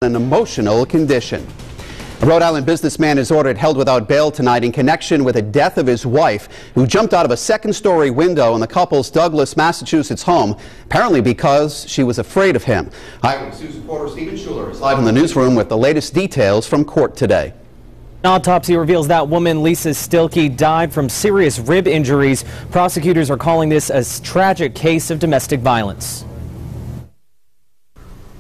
an emotional condition. A Rhode Island businessman is ordered held without bail tonight in connection with the death of his wife, who jumped out of a second-story window in the couple's Douglas, Massachusetts home, apparently because she was afraid of him. Eyewitness News reporter Stephen Schuler is live in the newsroom with the latest details from court today. An autopsy reveals that woman, Lisa Stilke, died from serious rib injuries. Prosecutors are calling this a tragic case of domestic violence.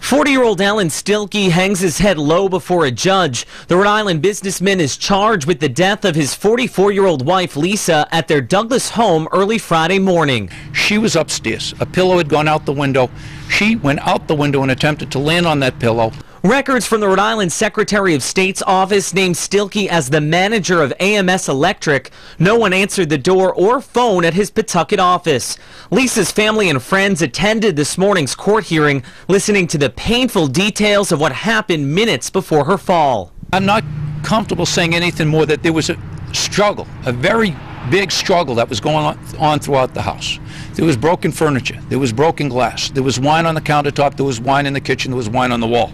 40-year-old Alan Stilke hangs his head low before a judge. The Rhode Island businessman is charged with the death of his 44-year-old wife, Lisa, at their Douglas home early Friday morning. She was upstairs. A pillow had gone out the window. She went out the window and attempted to land on that pillow. Records from the Rhode Island Secretary of State's office named Stilke as the manager of AMS Electric. No one answered the door or phone at his Pawtucket office. Lisa's family and friends attended this morning's court hearing, listening to the painful details of what happened minutes before her fall. I'm not comfortable saying anything more that there was a struggle, a very big struggle that was going on throughout the house. There was broken furniture, there was broken glass, there was wine on the countertop, there was wine in the kitchen, there was wine on the wall.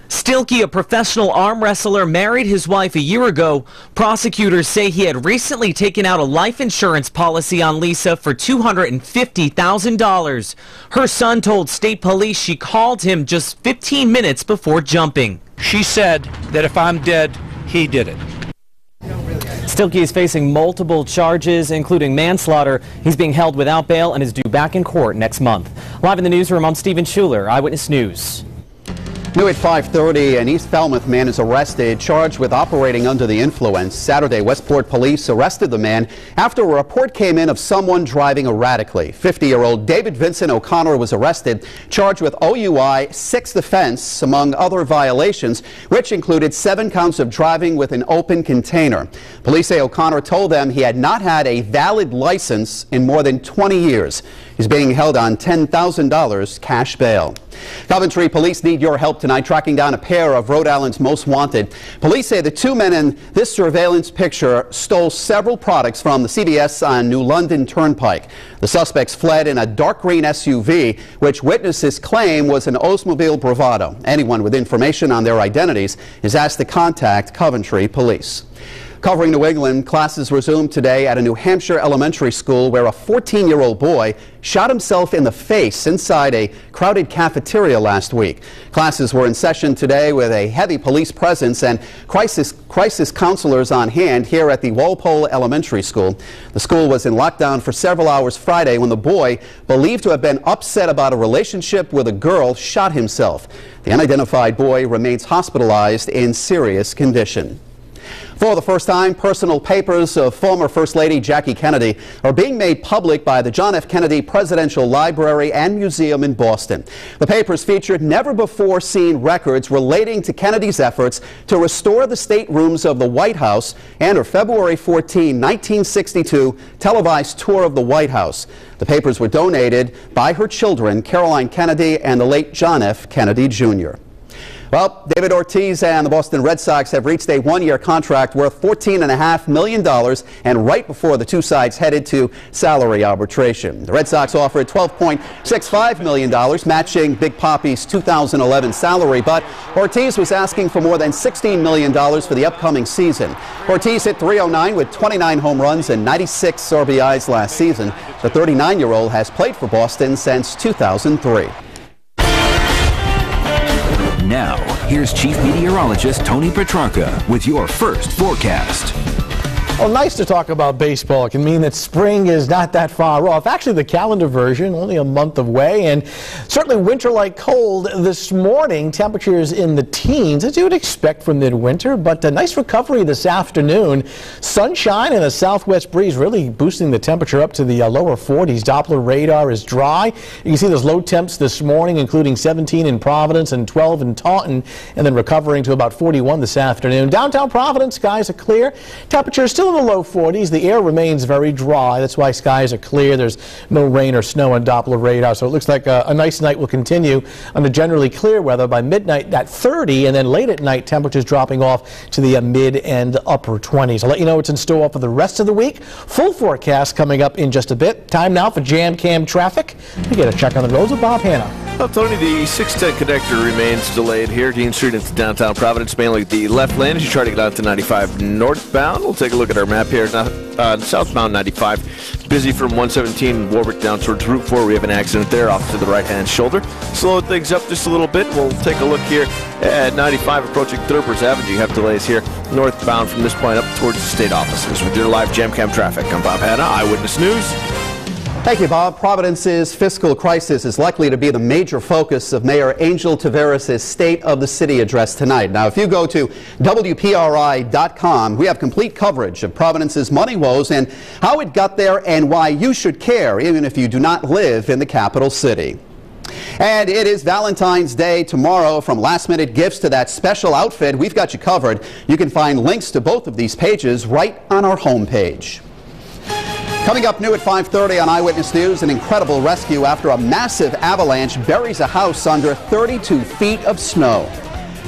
Stilke, a professional arm wrestler, married his wife a year ago. Prosecutors say he had recently taken out a life insurance policy on Lisa for $250,000. Her son told state police she called him just 15 minutes before jumping. She said that if I'm dead, he did it. Stilke is facing multiple charges, including manslaughter. He's being held without bail and is due back in court next month. Live in the newsroom, I'm Stephen Schuler, Eyewitness News. New at 5:30, an East Falmouth man is arrested, charged with operating under the influence. Saturday, Westport police arrested the man after a report came in of someone driving erratically. 50-year-old David Vincent O'Connor was arrested, charged with OUI, 6th offense, among other violations, which included 7 counts of driving with an open container. Police say O'Connor told them he had not had a valid license in more than 20 years. He's being held on $10,000 cash bail. Coventry police need your help tonight tracking down a pair of Rhode Island's most wanted. Police say the 2 men in this surveillance picture stole several products from the CVS on New London Turnpike. The suspects fled in a dark green SUV, which witnesses claim was an Oldsmobile Bravado. Anyone with information on their identities is asked to contact Coventry police. Covering New England, classes resumed today at a New Hampshire elementary school where a 14-year-old boy shot himself in the face inside a crowded cafeteria last week. Classes were in session today with a heavy police presence and crisis counselors on hand here at the Walpole Elementary School. The school was in lockdown for several hours Friday when the boy, believed to have been upset about a relationship with a girl, shot himself. The unidentified boy remains hospitalized in serious condition. For the first time, personal papers of former First Lady Jackie Kennedy are being made public by the John F. Kennedy Presidential Library and Museum in Boston. The papers featured never-before-seen records relating to Kennedy's efforts to restore the staterooms of the White House and her February 14, 1962 televised tour of the White House. The papers were donated by her children, Caroline Kennedy and the late John F. Kennedy, Jr. Well, David Ortiz and the Boston Red Sox have reached a 1-year contract worth $14.5 million, and right before the two sides headed to salary arbitration. The Red Sox offered $12.65 million, matching Big Papi's 2011 salary, but Ortiz was asking for more than $16 million for the upcoming season. Ortiz hit .309 with 29 home runs and 96 RBIs last season. The 39-year-old has played for Boston since 2003. Now, here's Chief Meteorologist Tony Petrarca with your first forecast. Well, nice to talk about baseball. It can mean that spring is not that far off. Actually, the calendar version, only a month away, and certainly winter-like cold this morning. Temperatures in the teens, as you would expect from midwinter, but a nice recovery this afternoon. Sunshine and a southwest breeze really boosting the temperature up to the lower 40s. Doppler radar is dry. You can see those low temps this morning, including 17 in Providence and 12 in Taunton, and then recovering to about 41 this afternoon. Downtown Providence, skies are clear. Temperatures still still in the low 40s. The air remains very dry. That's why skies are clear. There's no rain or snow on Doppler radar, so it looks like a nice night will continue under generally clear weather. By midnight, that 30, and then late at night, temperatures dropping off to the mid and upper 20s. I'll let you know what's in store for the rest of the week. Full forecast coming up in just a bit. Time now for Jam Cam traffic. We get a check on the roads with Bob Hanna. Well, Tony, the 610 connector remains delayed here. Dean Street into downtown Providence, mainly the left lane as you try to get out to 95 northbound. We'll take a look at our map here. Southbound 95, busy from 117 Warwick down towards Route 4. We have an accident there off to the right-hand shoulder. Slowed things up just a little bit. We'll take a look here at 95 approaching Thurber's Avenue. You have delays here northbound from this point up towards the state offices. With your live Jam Cam traffic, I'm Bob Hanna, Eyewitness News. Thank you, Bob. Providence's fiscal crisis is likely to be the major focus of Mayor Angel Taveras' State of the City address tonight. Now, if you go to WPRI.com, we have complete coverage of Providence's money woes and how it got there and why you should care, even if you do not live in the capital city. And it is Valentine's Day tomorrow. From last-minute gifts to that special outfit, we've got you covered. You can find links to both of these pages right on our homepage. Coming up new at 5:30 on Eyewitness News, an incredible rescue after a massive avalanche buries a house under 32 feet of snow.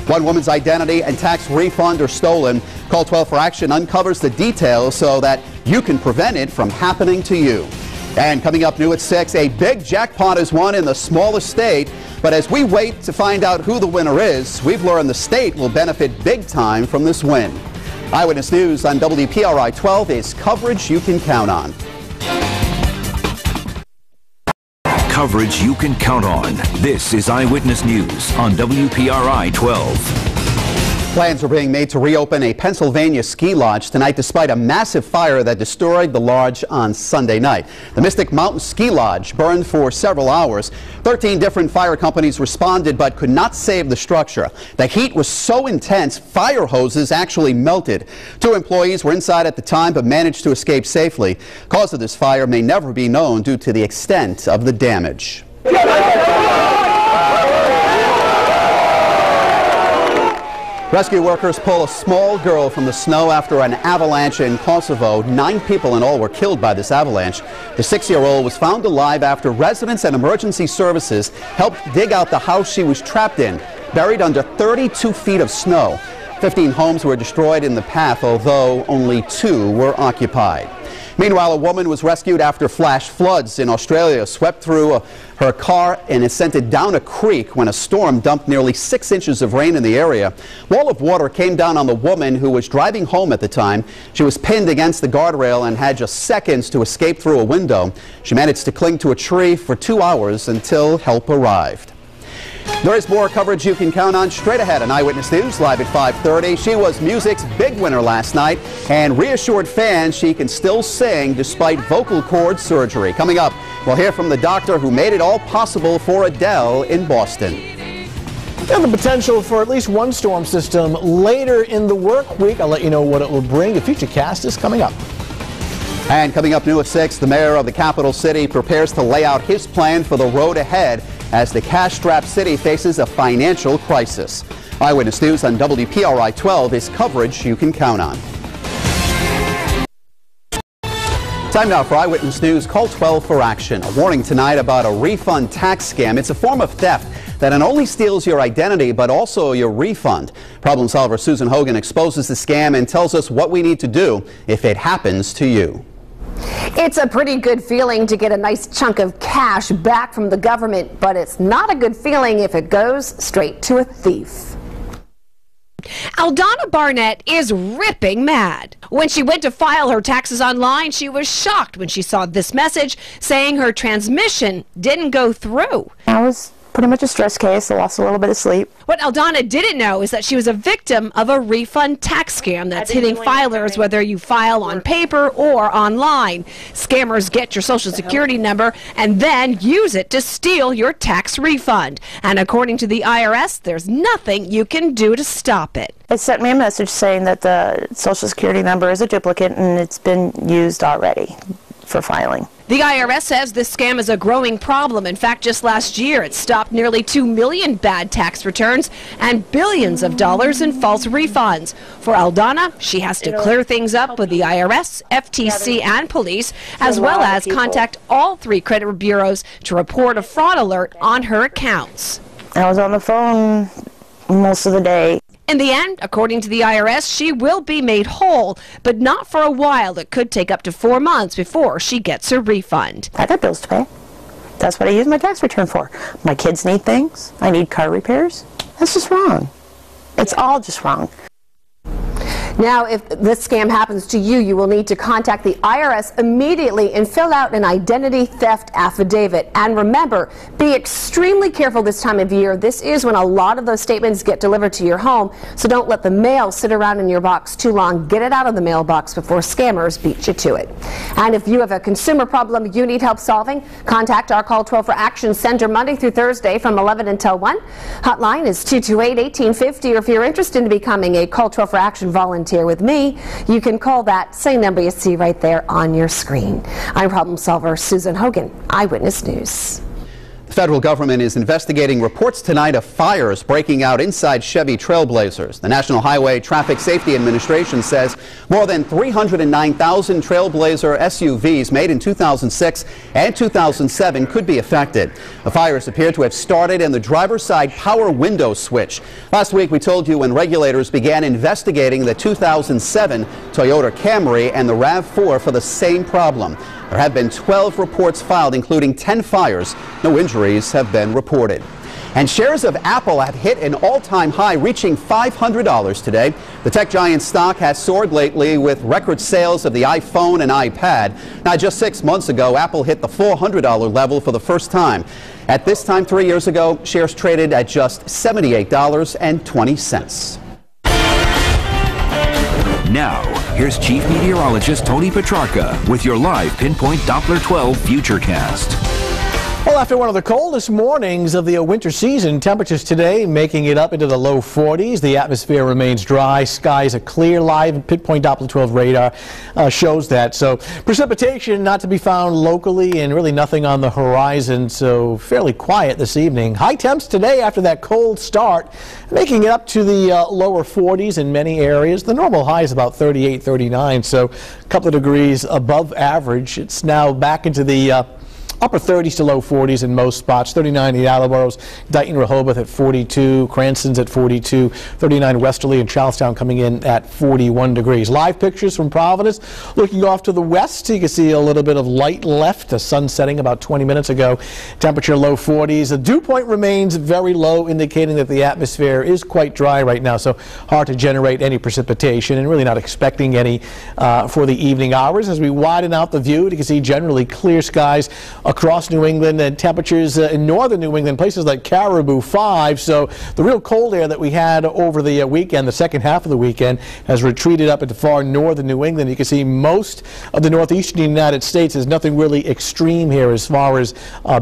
One woman's identity and tax refund are stolen. Call 12 for Action uncovers the details so that you can prevent it from happening to you. And coming up new at 6, a big jackpot is won in the smallest state. But as we wait to find out who the winner is, we've learned the state will benefit big time from this win. Eyewitness News on WPRI 12 is coverage you can count on. Coverage you can count on. This is Eyewitness News on WPRI 12. Plans are being made to reopen a Pennsylvania ski lodge tonight despite a massive fire that destroyed the lodge on Sunday night. The Mystic Mountain Ski Lodge burned for several hours. 13 different fire companies responded but could not save the structure. The heat was so intense, fire hoses actually melted. 2 employees were inside at the time but managed to escape safely. Cause of this fire may never be known due to the extent of the damage. Rescue workers pull a small girl from the snow after an avalanche in Kosovo. 9 people in all were killed by this avalanche. The 6-year-old was found alive after residents and emergency services helped dig out the house she was trapped in, buried under 32 feet of snow. 15 homes were destroyed in the path, although only 2 were occupied. Meanwhile, a woman was rescued after flash floods in Australia swept through her car and it sent it down a creek when a storm dumped nearly 6 inches of rain in the area. Wall of water came down on the woman who was driving home at the time. She was pinned against the guardrail and had just seconds to escape through a window. She managed to cling to a tree for 2 hours until help arrived. There is more coverage you can count on straight ahead on Eyewitness News, live at 5:30. She was music's big winner last night and reassured fans she can still sing despite vocal cord surgery. Coming up, we'll hear from the doctor who made it all possible for Adele in Boston. And the potential for at least one storm system later in the work week. I'll let you know what it will bring. The Futurecast is coming up. And coming up new at 6, the mayor of the capital city prepares to lay out his plan for the road ahead as the cash-strapped city faces a financial crisis. Eyewitness News on WPRI 12 is coverage you can count on. Time now for Eyewitness News. Call 12 for action. A warning tonight about a refund tax scam. It's a form of theft that not only steals your identity but also your refund. Problem solver Susan Hogan exposes the scam and tells us what we need to do if it happens to you. It's a pretty good feeling to get a nice chunk of cash back from the government, but it's not a good feeling if it goes straight to a thief. Aldana Barnett is ripping mad. When she went to file her taxes online, she was shocked when she saw this message saying her transmission didn't go through. I was pretty much a stress case. I lost a little bit of sleep. What Aldana didn't know is that she was a victim of a refund tax scam that's hitting filers whether you file on paper or online. Scammers get your social security number and then use it to steal your tax refund. And according to the IRS, there's nothing you can do to stop it. It sent me a message saying that the social security number is a duplicate and it's been used already. for filing. The IRS says this scam is a growing problem. In fact, just last year, it stopped nearly 2 million bad tax returns and billions of dollars in false refunds. For Aldana, she has to clear things up with the IRS, FTC, and police, as well as contact all 3 credit bureaus to report a fraud alert on her accounts. I was on the phone most of the day. In the end, according to the IRS, she will be made whole, but not for a while. It could take up to 4 months before she gets her refund. I got bills to pay. That's what I use my tax return for. My kids need things. I need car repairs. That's just wrong. It's all just wrong. Now, if this scam happens to you, you will need to contact the IRS immediately and fill out an identity theft affidavit. And remember, be extremely careful this time of year. This is when a lot of those statements get delivered to your home, so don't let the mail sit around in your box too long. Get it out of the mailbox before scammers beat you to it. And if you have a consumer problem you need help solving, contact our Call 12 for Action Center Monday through Thursday from 11 until 1. Hotline is 228-1850, or if you're interested in becoming a Call 12 for Action volunteer with me, you can call that same number you see right there on your screen. I'm problem solver Susan Hogan, Eyewitness News. The federal government is investigating reports tonight of fires breaking out inside Chevy Trailblazers. The National Highway Traffic Safety Administration says more than 309,000 Trailblazer SUVs made in 2006 and 2007 could be affected. The fires appear to have started in the driver's side power window switch. Last week we told you when regulators began investigating the 2007 Toyota Camry and the RAV4 for the same problem. There have been 12 reports filed, including 10 fires. No injuries have been reported. And shares of Apple have hit an all-time high, reaching $500 today. The tech giant stock has soared lately with record sales of the iPhone and iPad. Now, just 6 months ago, Apple hit the $400 level for the first time. At this time 3 years ago, shares traded at just $78.20. Now, here's Chief Meteorologist Tony Petrarca with your live Pinpoint Doppler 12 Futurecast. Well, after one of the coldest mornings of the winter season, temperatures today making it up into the low 40s. The atmosphere remains dry. Skies are clear. Live Pinpoint Doppler 12 radar shows that. So precipitation not to be found locally and really nothing on the horizon. So fairly quiet this evening. High temps today after that cold start, making it up to the lower 40s in many areas. The normal high is about 38, 39. So a couple of degrees above average. It's now back into the upper 30s to low 40s in most spots. 39 in Attleboro's, Dighton, Rehoboth at 42, Cranston's at 42, 39 Westerly and Charlestown coming in at 41 degrees. Live pictures from Providence. Looking off to the west, you can see a little bit of light left. The sun setting about 20 minutes ago. Temperature low 40s. The dew point remains very low, indicating that the atmosphere is quite dry right now, so hard to generate any precipitation and really not expecting any for the evening hours. As we widen out the view, you can see generally clear skies across New England, and temperatures in northern New England, places like Caribou 5. So the real cold air that we had over the weekend, the second half of the weekend, has retreated up into far northern New England. You can see most of the northeastern United States. There's nothing really extreme here as far as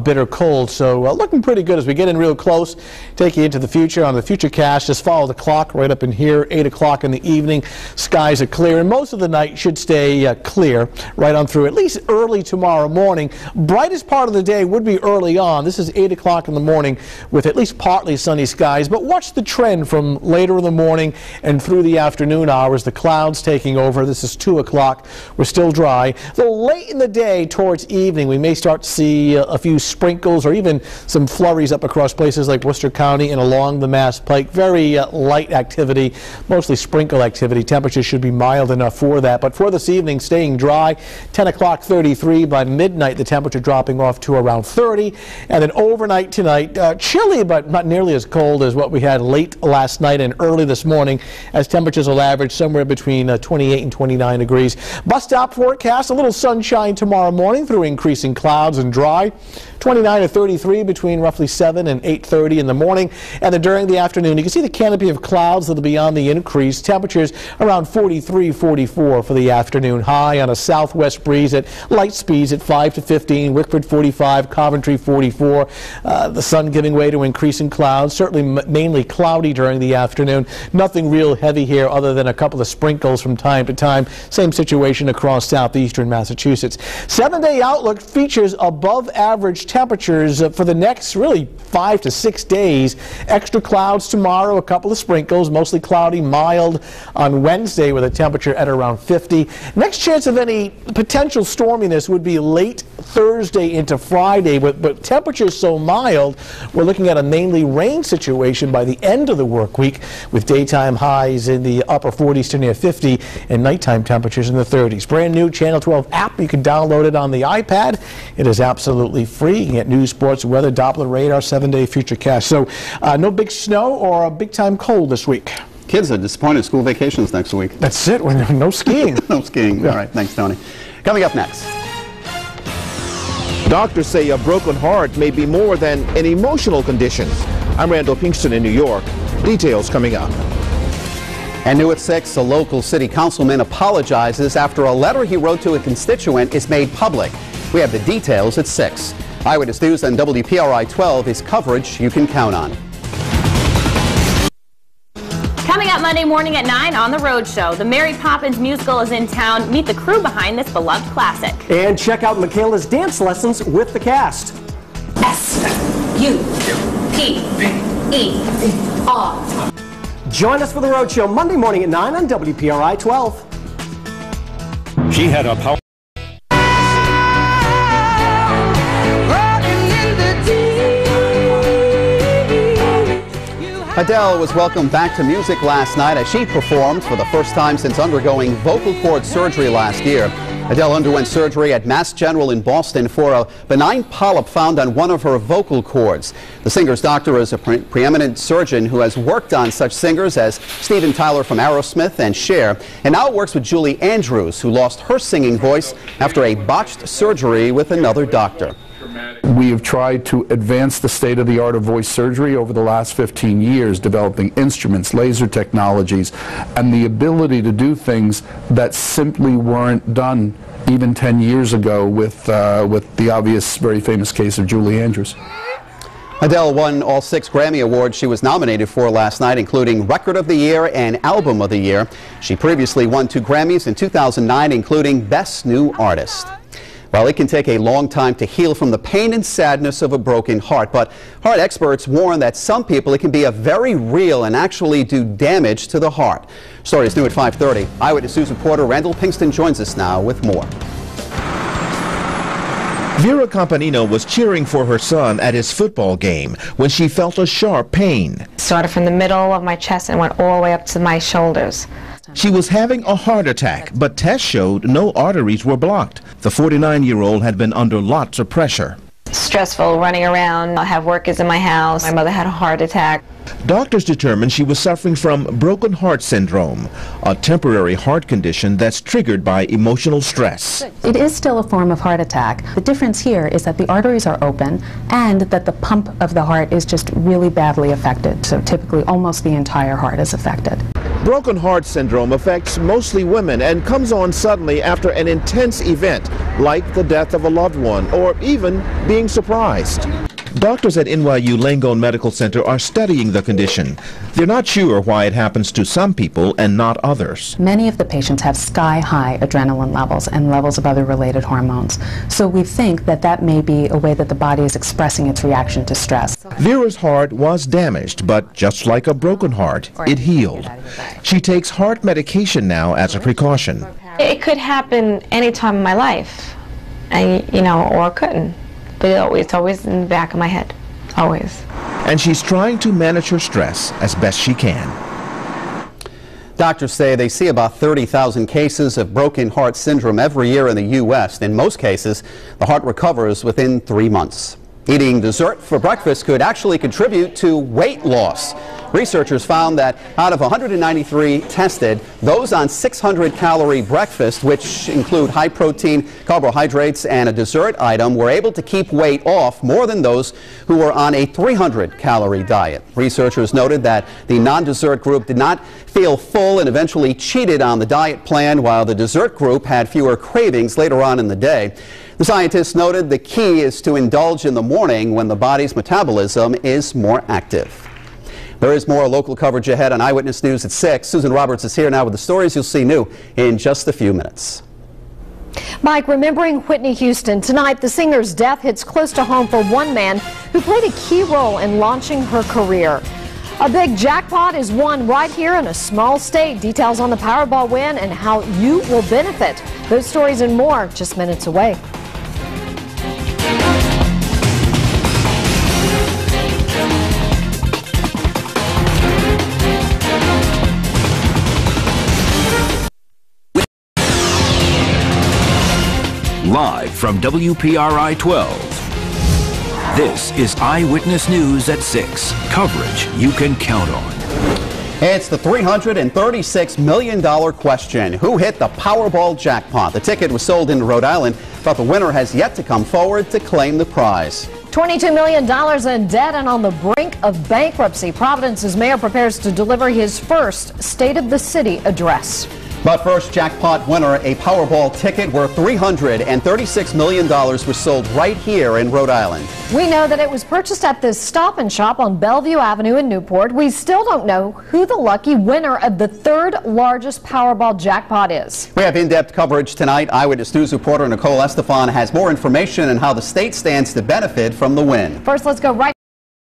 bitter cold. So looking pretty good as we get in real close. Take you into the future on the Futurecast. Just follow the clock right up in here. 8 o'clock in the evening. Skies are clear, and most of the night should stay clear right on through at least early tomorrow morning. Brightest part of the day would be early on. This is 8 o'clock in the morning with at least partly sunny skies, but watch the trend from later in the morning and through the afternoon hours. The clouds taking over. This is 2 o'clock. We're still dry. Though late in the day towards evening, we may start to see a few sprinkles or even some flurries up across places like Worcester County and along the Mass Pike. Very light activity, mostly sprinkle activity. Temperatures should be mild enough for that, but for this evening, staying dry. 10 o'clock 33. By midnight, the temperature dropping off to around 30, and then overnight tonight, chilly but not nearly as cold as what we had late last night and early this morning, as temperatures will average somewhere between 28 and 29 degrees. Bus stop forecast, a little sunshine tomorrow morning through increasing clouds and dry. 29 to 33 between roughly 7 and 8:30 in the morning, and then during the afternoon you can see the canopy of clouds that'll be on the increase. Temperatures around 43, 44 for the afternoon high on a southwest breeze at light speeds at 5 to 15. Wick Westport 45, Coventry 44. The sun giving way to increasing clouds, certainly mainly cloudy during the afternoon. Nothing real heavy here other than a couple of sprinkles from time to time. Same situation across southeastern Massachusetts. 7-day outlook features above average temperatures for the next really 5 to 6 days. Extra clouds tomorrow, a couple of sprinkles, mostly cloudy, mild on Wednesday with a temperature at around 50. Next chance of any potential storminess would be late Thursday into Friday, but temperatures so mild, we're looking at a mainly rain situation by the end of the work week, with daytime highs in the upper 40s to near 50 and nighttime temperatures in the 30s. Brand new Channel 12 app. You can download it on the iPad. It is absolutely free. You can get news, sports, weather, Doppler radar, 7-day futurecast. So no big snow or a big time cold this week. Kids are disappointed. School vacations next week. That's it. No skiing. No skiing. Yeah. All right. Thanks, Tony. Coming up next. Doctors say a broken heart may be more than an emotional condition. I'm Randall Pinkston in New York. Details coming up. And new at 6, a local city councilman apologizes after a letter he wrote to a constituent is made public. We have the details at 6. Eyewitness News on WPRI 12 is coverage you can count on. Coming up Monday morning at 9 on The Road Show, the Mary Poppins musical is in town. Meet the crew behind this beloved classic. And check out Michaela's dance lessons with the cast. S-U-P-E-R. Join us for The Road Show Monday morning at 9 on WPRI 12. She had a power. Adele was welcomed back to music last night as she performed for the first time since undergoing vocal cord surgery last year. Adele underwent surgery at Mass General in Boston for a benign polyp found on one of her vocal cords. The singer's doctor is a preeminent surgeon who has worked on such singers as Steven Tyler from Aerosmith and Cher, and now works with Julie Andrews, who lost her singing voice after a botched surgery with another doctor. We have tried to advance the state of the art of voice surgery over the last 15 years, developing instruments, laser technologies, and the ability to do things that simply weren't done even 10 years ago with the obvious, very famous case of Julie Andrews. Adele won all 6 Grammy Awards she was nominated for last night, including Record of the Year and Album of the Year. She previously won 2 Grammys in 2009, including Best New Artist. Well, it can take a long time to heal from the pain and sadness of a broken heart, but heart experts warn that some people it can be a very real and actually do damage to the heart. Story is new at 5:30. Eyewitness News reporter Randall Pinkston joins us now with more. Vera Campanino was cheering for her son at his football game when she felt a sharp pain. Started from the middle of my chest and went all the way up to my shoulders. She was having a heart attack, but tests showed no arteries were blocked. The 49-year-old had been under lots of pressure. Stressful, running around. I have workers in my house. My mother had a heart attack. Doctors determined she was suffering from broken heart syndrome, a temporary heart condition that's triggered by emotional stress. It is still a form of heart attack. The difference here is that the arteries are open and that the pump of the heart is just really badly affected. So typically almost the entire heart is affected. Broken heart syndrome affects mostly women and comes on suddenly after an intense event, like the death of a loved one or even being surprised. Doctors at NYU Langone Medical Center are studying the condition. They're not sure why it happens to some people and not others. Many of the patients have sky-high adrenaline levels and levels of other related hormones. So we think that that may be a way that the body is expressing its reaction to stress. Vera's heart was damaged, but just like a broken heart, it healed. She takes heart medication now as a precaution. It could happen any time in my life, and, or it couldn't. But it's always in the back of my head, always. And she's trying to manage her stress as best she can. Doctors say they see about 30,000 cases of broken heart syndrome every year in the U.S. In most cases, the heart recovers within 3 months. Eating dessert for breakfast could actually contribute to weight loss. Researchers found that out of 193 tested, those on 600-calorie breakfast, which include high-protein carbohydrates and a dessert item, were able to keep weight off more than those who were on a 300-calorie diet. Researchers noted that the non-dessert group did not feel full and eventually cheated on the diet plan, while the dessert group had fewer cravings later on in the day. The scientists noted the key is to indulge in the morning when the body's metabolism is more active. There is more local coverage ahead on Eyewitness News at 6. Susan Roberts is here now with the stories you'll see new in just a few minutes. Mike, remembering Whitney Houston, tonight the singer's death hits close to home for one man who played a key role in launching her career. A big jackpot is won right here in a small state. Details on the Powerball win and how you will benefit. Those stories and more just minutes away. Live from WPRI 12. This is Eyewitness News at 6. Coverage you can count on. It's the $336 million question. Who hit the Powerball jackpot? The ticket was sold in Rhode Island, but the winner has yet to come forward to claim the prize. $22 million in debt and on the brink of bankruptcy. Providence's mayor prepares to deliver his first State of the City address. But first, jackpot winner, a Powerball ticket worth $336 million was sold right here in Rhode Island. We know that it was purchased at this Stop and Shop on Bellevue Avenue in Newport. We still don't know who the lucky winner of the third largest Powerball jackpot is. We have in-depth coverage tonight. Eyewitness News reporter Nicole Estefan has more information on how the state stands to benefit from the win. First, let's go right